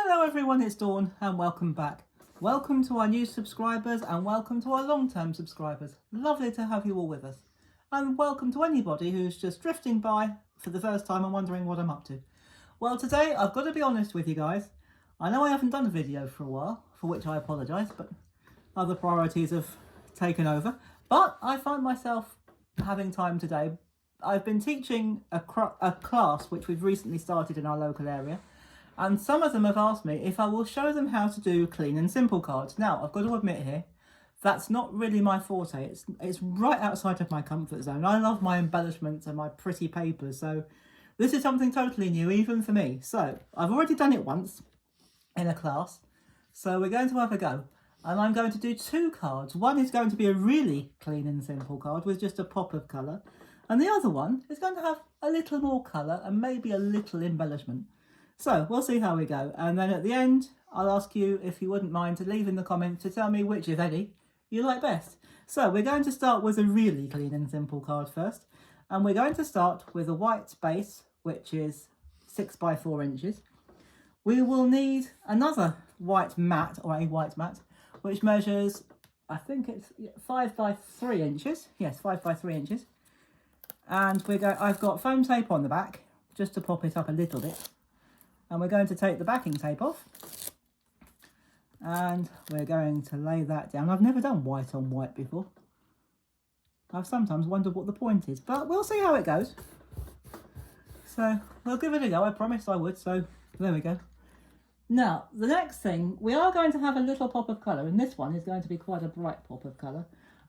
Hello everyone, it's Dawn and welcome back. Welcome to our new subscribers and welcome to our long-term subscribers. Lovely to have you all with us. And welcome to anybody who's just drifting by for the first time and wondering what I'm up to. Well, today I've got to be honest with you guys. I know I haven't done a video for a while, for which I apologise, but other priorities have taken over. But I find myself having time today. I've been teaching a class which we've recently started in our local area. And some of them have asked me if I will show them how to do clean and simple cards. Now, I've got to admit here, that's not really my forte. It's right outside of my comfort zone. I love my embellishments and my pretty papers. So this is something totally new, even for me. So I've already done it once in a class. So we're going to have a go. And I'm going to do two cards. One is going to be a really clean and simple card with just a pop of colour. And the other one is going to have a little more colour and maybe a little embellishment. So we'll see how we go, and then at the end I'll ask you if you wouldn't mind to leave in the comments to tell me which, if any, you like best. So we're going to start with a really clean and simple card first, and we're going to start with a white base which is 6 by 4 inches. We will need another white mat, or a white mat, which measures, I think it's 5 by 3 inches. Yes, 5 by 3 inches. And I've got foam tape on the back just to pop it up a little bit. And we're going to take the backing tape off and we're going to lay that down. I've never done white on white before. I've sometimes wondered what the point is, but we'll see how it goes. So we'll give it a go. I promised I would, so there we go. Now, the next thing, we are going to have a little pop of colour, and this one is going to be quite a bright pop of colour.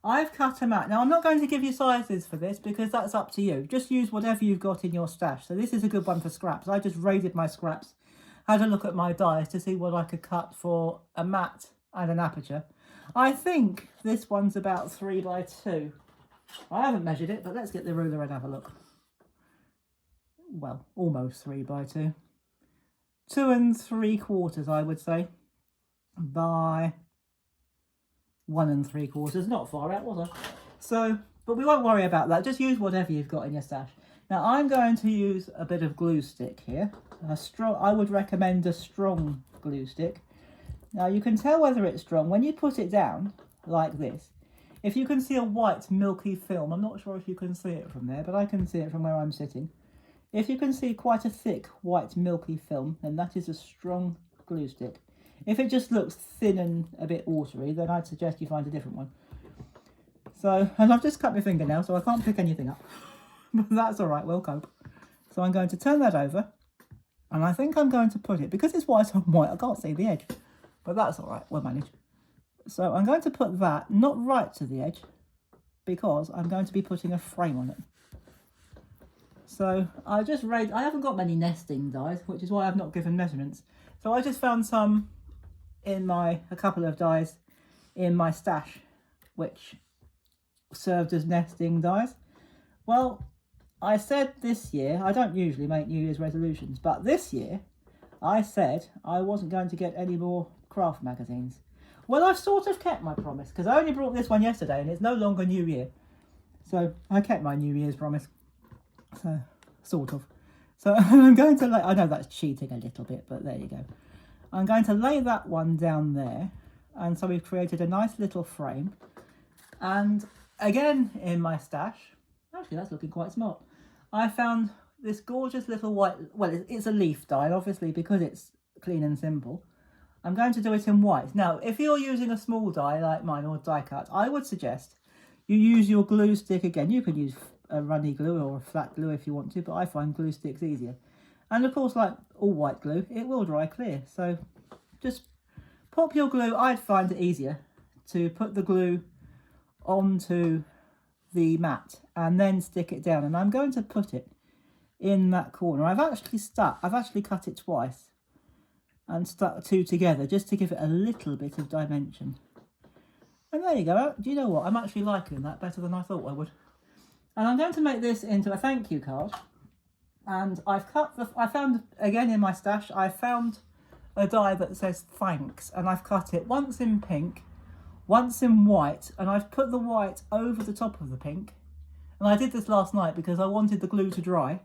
I've cut them out. Now, I'm not going to give you sizes for this because that's up to you. Just use whatever you've got in your stash. So this is a good one for scraps. I just raided my scraps, had a look at my dies to see what I could cut for a mat and an aperture. I think this one's about 3 by 2. I haven't measured it, but let's get the ruler and have a look. Well, almost 3 by 2. 2 3/4, I would say, by 1 3/4, not far out, was I? So, but we won't worry about that. Just use whatever you've got in your stash. Now, I'm going to use a bit of glue stick here. I would recommend a strong glue stick. Now, you can tell whether it's strong when you put it down like this. If you can see a white milky film, I'm not sure if you can see it from there, but I can see it from where I'm sitting. If you can see quite a thick white milky film, then that is a strong glue stick. If it just looks thin and a bit watery, then I'd suggest you find a different one. So, and I've just cut my finger now, so I can't pick anything up. But that's all right, we'll cope. So I'm going to turn that over, and I think I'm going to put it, because it's white on white, I can't see the edge. But that's all right, we'll manage. So I'm going to put that not right to the edge, because I'm going to be putting a frame on it. So I haven't got many nesting dies, which is why I've not given measurements. So I just found some a couple of dies in my stash, which served as nesting dies. Well, I said this year, I don't usually make New Year's resolutions, but this year I said I wasn't going to get any more craft magazines. Well, I've sort of kept my promise, because I only brought this one yesterday and it's no longer New Year. So I kept my New Year's promise. So, sort of. So I'm going to I know that's cheating a little bit, but there you go. I'm going to lay that one down there. And so we've created a nice little frame. And again, in my stash, actually that's looking quite smart, I found this gorgeous little white, well, it's a leaf die, obviously, because it's clean and simple. I'm going to do it in white. Now, if you're using a small die like mine or die cut, I would suggest you use your glue stick again. You can use a runny glue or a flat glue if you want to, but I find glue sticks easier. And of course, like all white glue, it will dry clear. So just pop your glue. I'd find it easier to put the glue onto the mat and then stick it down. And I'm going to put it in that corner. I've actually cut it twice and stuck 2 together just to give it a little bit of dimension. And there you go. Do you know what? I'm actually liking that better than I thought I would. And I'm going to make this into a thank you card. And I found, again in my stash, I found a die that says thanks. And I've cut it once in pink, once in white. And I've put the white over the top of the pink. And I did this last night because I wanted the glue to dry.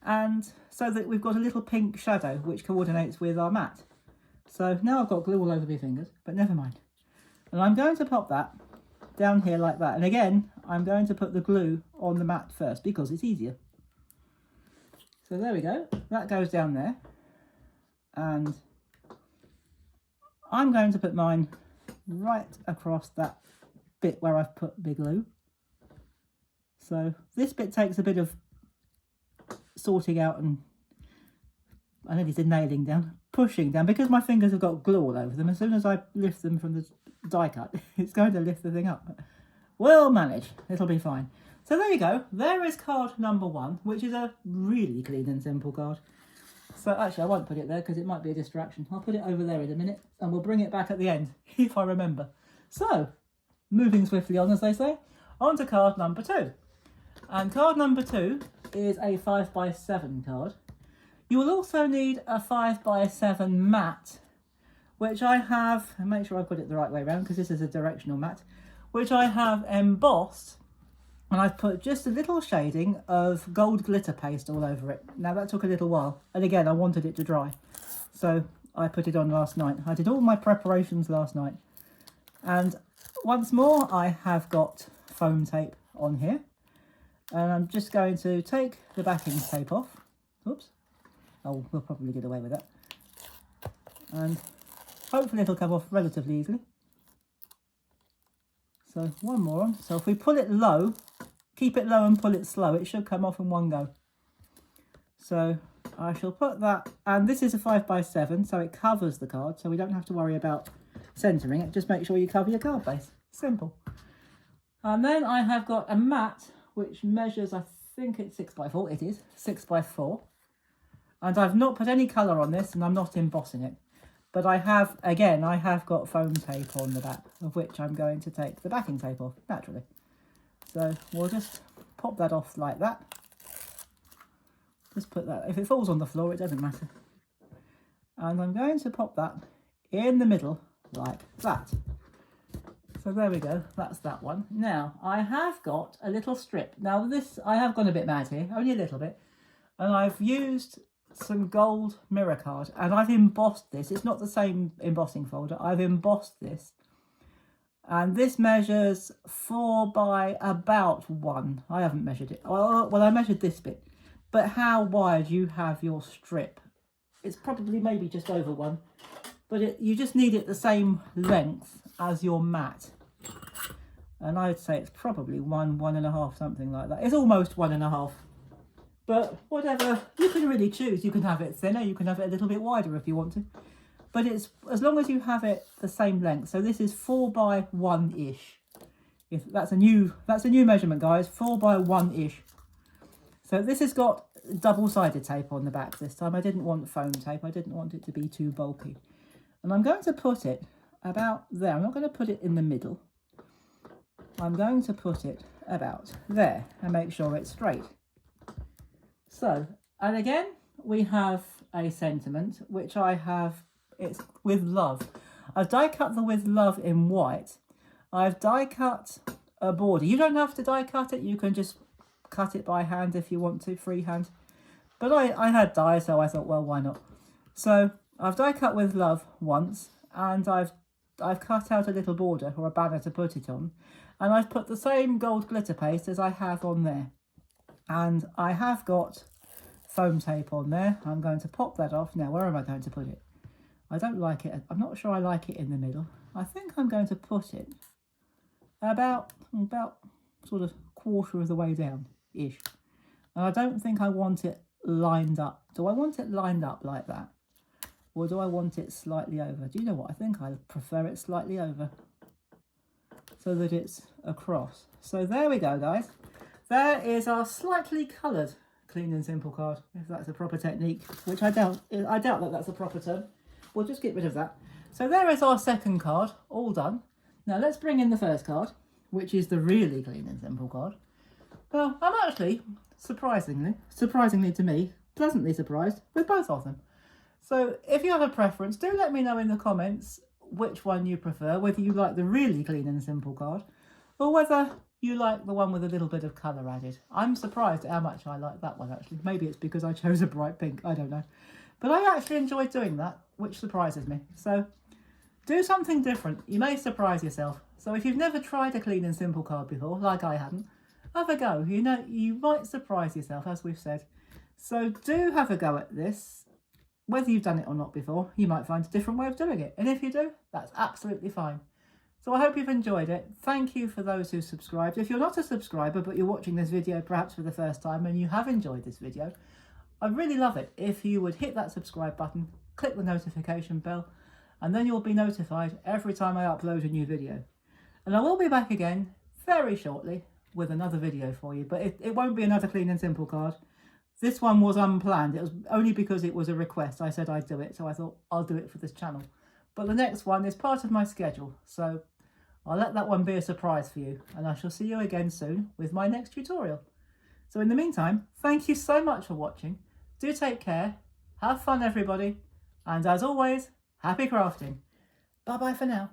And so that we've got a little pink shadow which coordinates with our mat. So now I've got glue all over my fingers, but never mind. And I'm going to pop that down here like that. And again, I'm going to put the glue on the mat first because it's easier. So there we go. That goes down there. And I'm going to put mine right across that bit where I've put the glue. So this bit takes a bit of sorting out and, I nearly said nailing down, pushing down, because my fingers have got glue all over them. As soon as I lift them from the die cut, it's going to lift the thing up. We'll manage, it'll be fine. So there you go, there is card number 1, which is a really clean and simple card. So actually I won't put it there because it might be a distraction. I'll put it over there in a minute and we'll bring it back at the end, if I remember. So, moving swiftly on, as they say, on to card number 2. And card number 2 is a 5x7 card. You will also need a 5x7 mat, which I have, and make sure I've got it the right way around because this is a directional mat, which I have embossed, and I've put just a little shading of gold glitter paste all over it. Now that took a little while, and again I wanted it to dry, so I put it on last night. I did all my preparations last night, and once more I have got foam tape on here, and I'm just going to take the backing tape off. Oops. Oh, we'll probably get away with that. And hopefully it'll come off relatively easily. So one more on. So if we pull it low, keep it low and pull it slow, it should come off in one go. So I shall put that, and this is a 5x7, so it covers the card, so we don't have to worry about centering it. Just make sure you cover your card base. Simple. And then I have got a mat which measures, I think it's 6x4. It is 6x4. And I've not put any colour on this, and I'm not embossing it. But I have, again, I have got foam tape on the back, of which I'm going to take the backing tape off, naturally. So we'll just pop that off like that. Just put that, if it falls on the floor, it doesn't matter. And I'm going to pop that in the middle, like that. So there we go, that's that one. Now, I have got a little strip. Now this, I have gone a bit mad here, only a little bit. And I've used some gold mirror card, and I've embossed this. It's not the same embossing folder. I've embossed this, and this measures 4 by about 1. I haven't measured it. Well, I measured this bit, but how wide you have your strip, it's probably maybe just over 1, but you just need it the same length as your mat, and I'd say it's probably 1.5, something like that. It's almost 1.5. But whatever, you can really choose. You can have it thinner, you can have it a little bit wider if you want to. But it's, as long as you have it the same length. So this is 4 by 1-ish. If that's a new measurement, guys, 4 by 1-ish. So this has got double-sided tape on the back this time. I didn't want foam tape. I didn't want it to be too bulky. And I'm going to put it about there. I'm not going to put it in the middle. I'm going to put it about there and make sure it's straight. So, and again, we have a sentiment, which I have, it's with love. I've die cut the with love in white. I've die cut a border. You don't have to die cut it. You can just cut it by hand if you want to, freehand. But I had die, so I thought, well, why not? So I've die cut with love once, and I've cut out a little border or a banner to put it on. And I've put the same gold glitter paste as I have on there. And I have got foam tape on there. I'm going to pop that off. Now, where am I going to put it? I don't like it. I'm not sure I like it in the middle. I think I'm going to put it about sort of quarter of the way down-ish. And I don't think I want it lined up. Do I want it lined up like that? Or do I want it slightly over? Do you know what? I think I prefer it slightly over, so that it's across. So there we go, guys. There is our slightly coloured clean and simple card, if that's a proper technique, which I doubt that that's a proper term. We'll just get rid of that. So there is our second card, all done. Now let's bring in the first card, which is the really clean and simple card. Well, I'm actually, surprisingly to me, pleasantly surprised with both of them. So if you have a preference, do let me know in the comments which one you prefer, whether you like the really clean and simple card, or whether you like the one with a little bit of colour added. I'm surprised at how much I like that one, actually. Maybe it's because I chose a bright pink, I don't know. But I actually enjoyed doing that. which surprises me. So do something different. You may surprise yourself. So if you've never tried a clean and simple card before, like I hadn't, have a go. You know, you might surprise yourself, as we've said. So do have a go at this. Whether you've done it or not before, you might find a different way of doing it. And if you do, that's absolutely fine. So I hope you've enjoyed it. Thank you for those who subscribed. If you're not a subscriber, but you're watching this video perhaps for the first time and you have enjoyed this video, I'd really love it if you would hit that subscribe button, click the notification bell, and then you'll be notified every time I upload a new video. And I will be back again very shortly with another video for you, but it won't be another clean and simple card. This one was unplanned. It was only because it was a request. I said I'd do it, so I thought I'll do it for this channel. But the next one is part of my schedule, so I'll let that one be a surprise for you, and I shall see you again soon with my next tutorial. So in the meantime, thank you so much for watching. Do take care, have fun everybody, and as always, happy crafting. Bye bye for now.